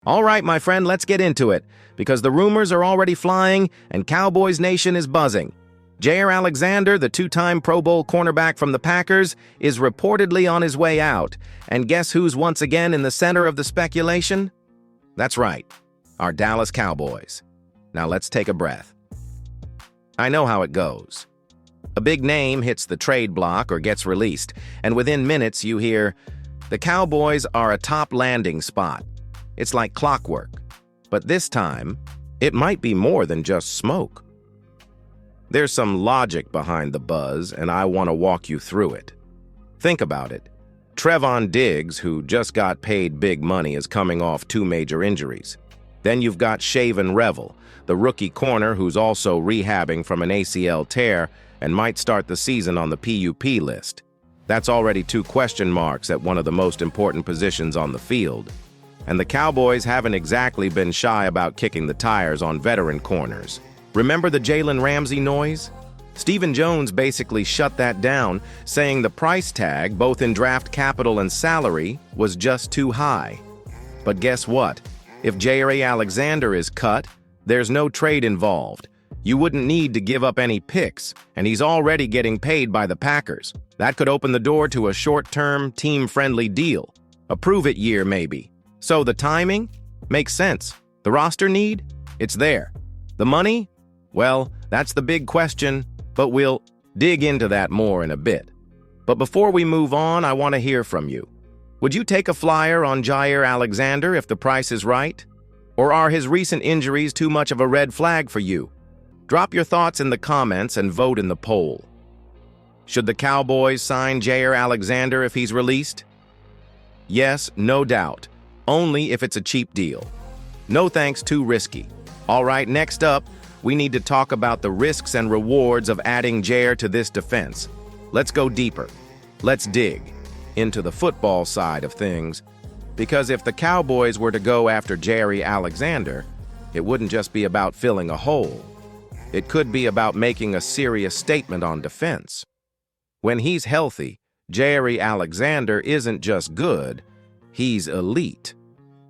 All right, my friend, let's get into it, because the rumors are already flying and Cowboys Nation is buzzing. Jair Alexander, the two-time Pro Bowl cornerback from the Packers, is reportedly on his way out. And guess who's once again in the center of the speculation? That's right, our Dallas Cowboys. Now let's take a breath. I know how it goes. A big name hits the trade block or gets released, and within minutes you hear, the Cowboys are a top landing spot. It's like clockwork. But this time, it might be more than just smoke. There's some logic behind the buzz, and I want to walk you through it. Think about it. Trevon Diggs, who just got paid big money, is coming off 2 major injuries. Then you've got Shaven Revel, the rookie corner who's also rehabbing from an ACL tear and might start the season on the PUP list. That's already 2 question marks at one of the most important positions on the field. And the Cowboys haven't exactly been shy about kicking the tires on veteran corners. Remember the Jalen Ramsey noise? Stephen Jones basically shut that down, saying the price tag, both in draft capital and salary, was just too high. But guess what? If Jair Alexander is cut, there's no trade involved. You wouldn't need to give up any picks, and he's already getting paid by the Packers. That could open the door to a short-term, team-friendly deal. A prove-it year, maybe. So the timing? Makes sense. The roster need? It's there. The money? Well, that's the big question, but we'll dig into that more in a bit. But before we move on, I want to hear from you. Would you take a flyer on Jair Alexander if the price is right? Or are his recent injuries too much of a red flag for you? Drop your thoughts in the comments and vote in the poll. Should the Cowboys sign Jair Alexander if he's released? Yes, no doubt. Only if it's a cheap deal. No thanks, too risky. All right, next up, we need to talk about the risks and rewards of adding Jair to this defense. Let's go deeper. Let's dig into the football side of things. Because if the Cowboys were to go after Jair Alexander, it wouldn't just be about filling a hole. It could be about making a serious statement on defense. When he's healthy, Jair Alexander isn't just good, he's elite.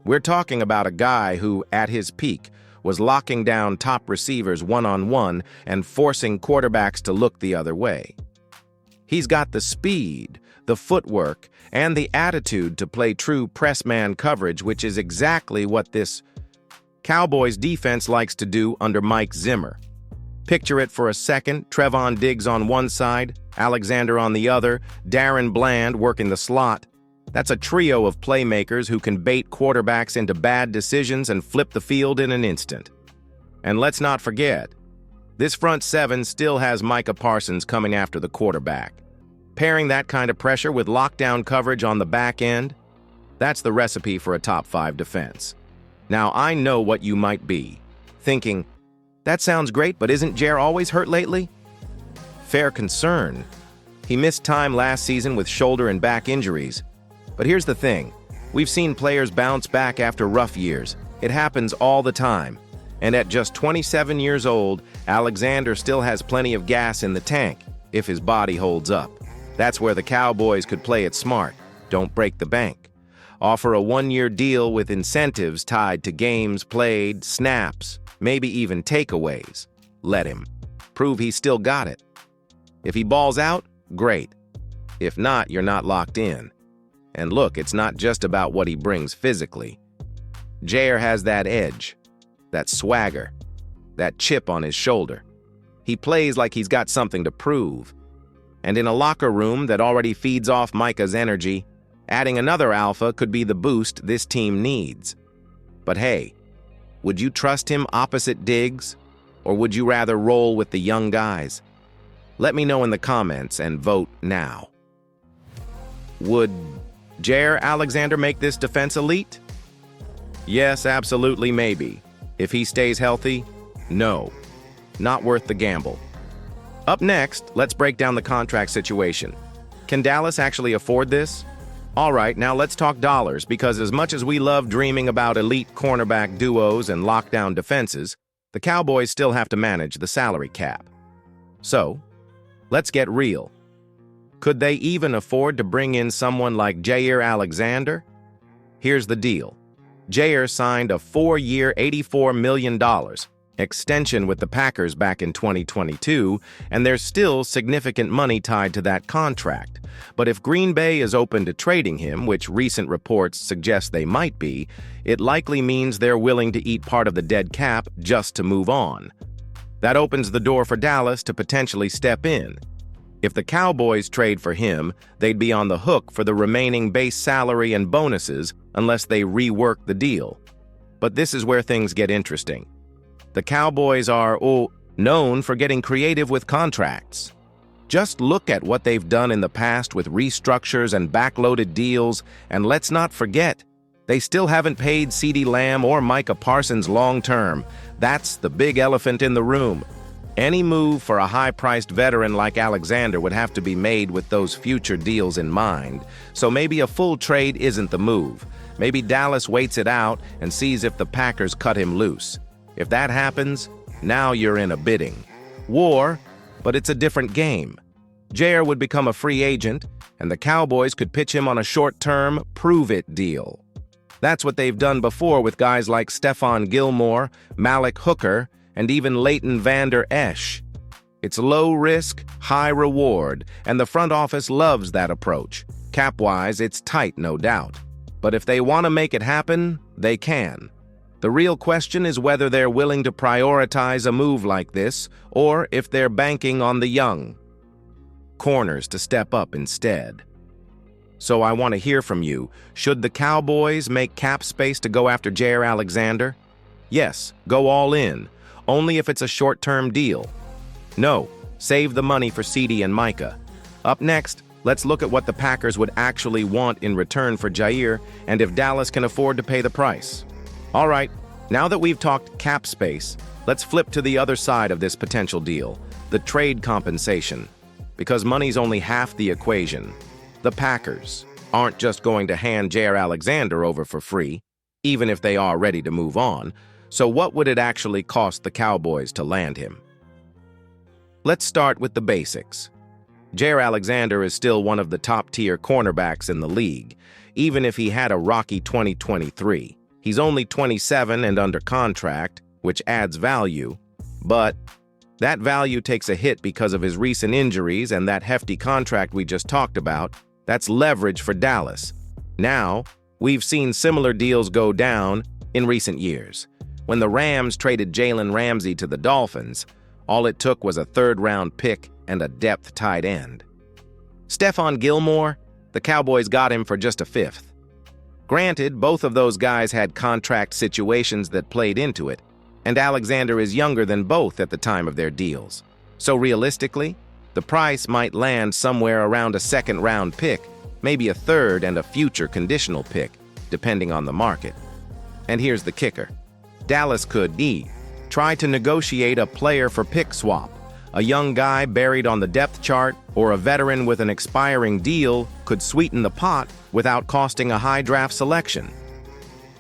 We're talking about a guy who, at his peak, was locking down top receivers one-on-one and forcing quarterbacks to look the other way. He's got the speed, the footwork, and the attitude to play true press-man coverage, which is exactly what this Cowboys defense likes to do under Mike Zimmer. Picture it for a second, Trevon Diggs on one side, Alexander on the other, Darren Bland working the slot. That's a trio of playmakers who can bait quarterbacks into bad decisions and flip the field in an instant. And let's not forget, this front seven still has Micah Parsons coming after the quarterback. Pairing that kind of pressure with lockdown coverage on the back end, that's the recipe for a top 5 defense. Now, I know what you might be thinking, that sounds great, but isn't Jair always hurt lately? Fair concern. He missed time last season with shoulder and back injuries. But here's the thing, we've seen players bounce back after rough years. It happens all the time. And at just 27 years old, Alexander still has plenty of gas in the tank, if his body holds up. That's where the Cowboys could play it smart. Don't break the bank. Offer a 1-year deal with incentives tied to games played, snaps, maybe even takeaways. Let him. Prove he's still got it. If he balls out, great. If not, you're not locked in. And look, it's not just about what he brings physically. Jair has that edge, that swagger, that chip on his shoulder. He plays like he's got something to prove. And in a locker room that already feeds off Micah's energy, adding another alpha could be the boost this team needs. But hey, would you trust him opposite Diggs? Or would you rather roll with the young guys? Let me know in the comments and vote now. Would Jair Alexander make this defense elite? Yes, absolutely, maybe. If he stays healthy, no. Not worth the gamble. Up next, let's break down the contract situation. Can Dallas actually afford this? All right, now let's talk dollars, because as much as we love dreaming about elite cornerback duos and lockdown defenses, the Cowboys still have to manage the salary cap. So, let's get real. Could they even afford to bring in someone like Jair Alexander? Here's the deal. Jair signed a 4-year, $84 million extension with the Packers back in 2022, and there's still significant money tied to that contract. But if Green Bay is open to trading him, which recent reports suggest they might be, it likely means they're willing to eat part of the dead cap just to move on. That opens the door for Dallas to potentially step in. If the Cowboys trade for him, they'd be on the hook for the remaining base salary and bonuses unless they rework the deal. But this is where things get interesting. The Cowboys are known for getting creative with contracts. Just look at what they've done in the past with restructures and backloaded deals, and let's not forget, they still haven't paid CeeDee Lamb or Micah Parsons long-term. That's the big elephant in the room. Any move for a high-priced veteran like Alexander would have to be made with those future deals in mind, so maybe a full trade isn't the move. Maybe Dallas waits it out and sees if the Packers cut him loose. If that happens, now you're in a bidding war, but it's a different game. Jair would become a free agent, and the Cowboys could pitch him on a short-term, prove-it deal. That's what they've done before with guys like Stephon Gilmore, Malik Hooker, and even Leighton Vander Esch. It's low risk, high reward, and the front office loves that approach. Cap-wise, it's tight, no doubt. But if they want to make it happen, they can. The real question is whether they're willing to prioritize a move like this, or if they're banking on the young corners to step up instead. So I want to hear from you. Should the Cowboys make cap space to go after Jair Alexander? Yes, go all in, only if it's a short-term deal. No, save the money for CeeDee and Micah. Up next, let's look at what the Packers would actually want in return for Jair, and if Dallas can afford to pay the price. All right, now that we've talked cap space, let's flip to the other side of this potential deal, the trade compensation. Because money's only half the equation. The Packers aren't just going to hand Jair Alexander over for free, even if they are ready to move on. So what would it actually cost the Cowboys to land him? Let's start with the basics. Jair Alexander is still one of the top-tier cornerbacks in the league, even if he had a rocky 2023. He's only 27 and under contract, which adds value, but that value takes a hit because of his recent injuries and that hefty contract we just talked about. That's leverage for Dallas. Now, we've seen similar deals go down in recent years. When the Rams traded Jalen Ramsey to the Dolphins, all it took was a third-round pick and a depth tight end. Stephon Gilmore, the Cowboys got him for just a fifth. Granted, both of those guys had contract situations that played into it, and Alexander is younger than both at the time of their deals. So realistically, the price might land somewhere around a second-round pick, maybe a third and a future conditional pick, depending on the market. And here's the kicker. Dallas could try to negotiate a player for pick swap. A young guy buried on the depth chart or a veteran with an expiring deal could sweeten the pot without costing a high draft selection.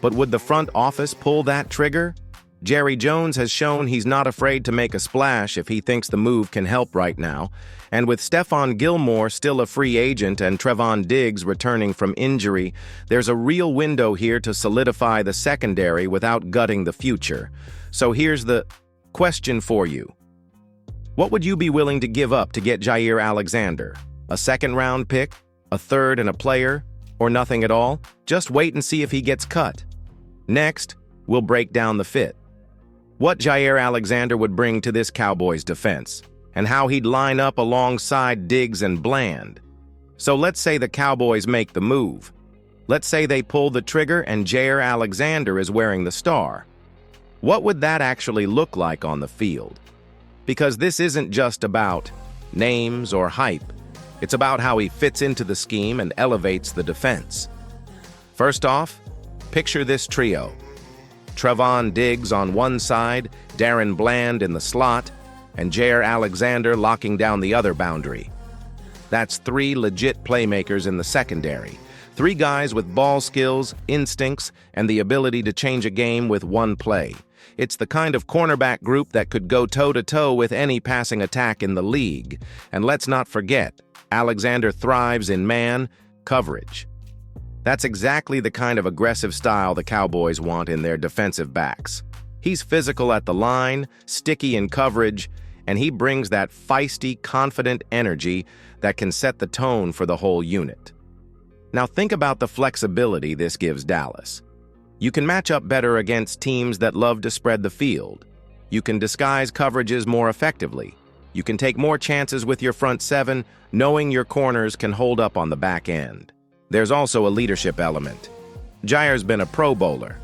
But would the front office pull that trigger? Jerry Jones has shown he's not afraid to make a splash if he thinks the move can help right now, and with Stephon Gilmore still a free agent and Trevon Diggs returning from injury, there's a real window here to solidify the secondary without gutting the future. So here's the question for you. What would you be willing to give up to get Jair Alexander? A second-round pick, a third and a player, or nothing at all? Just wait and see if he gets cut. Next, we'll break down the fit. What Jair Alexander would bring to this Cowboys defense, and how he'd line up alongside Diggs and Bland. So let's say the Cowboys make the move. Let's say they pull the trigger and Jair Alexander is wearing the star. What would that actually look like on the field? Because this isn't just about names or hype. It's about how he fits into the scheme and elevates the defense. First off, picture this trio. Trevon Diggs on one side, Darren Bland in the slot, and Jair Alexander locking down the other boundary. That's three legit playmakers in the secondary. Three guys with ball skills, instincts, and the ability to change a game with one play. It's the kind of cornerback group that could go toe-to-toe with any passing attack in the league. And let's not forget, Alexander thrives in man coverage. That's exactly the kind of aggressive style the Cowboys want in their defensive backs. He's physical at the line, sticky in coverage, and he brings that feisty, confident energy that can set the tone for the whole unit. Now think about the flexibility this gives Dallas. You can match up better against teams that love to spread the field. You can disguise coverages more effectively. You can take more chances with your front seven, knowing your corners can hold up on the back end. There's also a leadership element. Jair's been a Pro Bowler.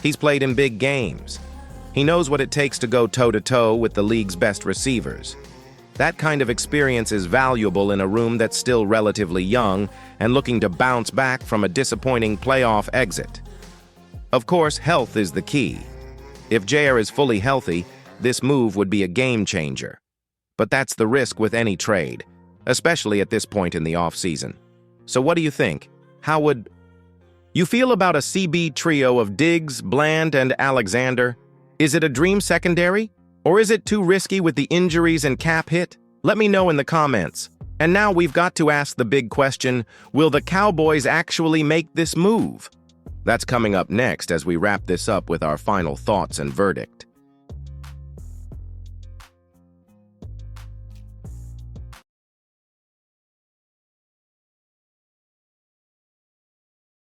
He's played in big games. He knows what it takes to go toe-to-toe with the league's best receivers. That kind of experience is valuable in a room that's still relatively young and looking to bounce back from a disappointing playoff exit. Of course, health is the key. If Jair is fully healthy, this move would be a game changer. But that's the risk with any trade, especially at this point in the offseason. So what do you think? How would you feel about a CB trio of Diggs, Bland, and Alexander? Is it a dream secondary? Or is it too risky with the injuries and cap hit? Let me know in the comments. And now we've got to ask the big question, will the Cowboys actually make this move? That's coming up next as we wrap this up with our final thoughts and verdict.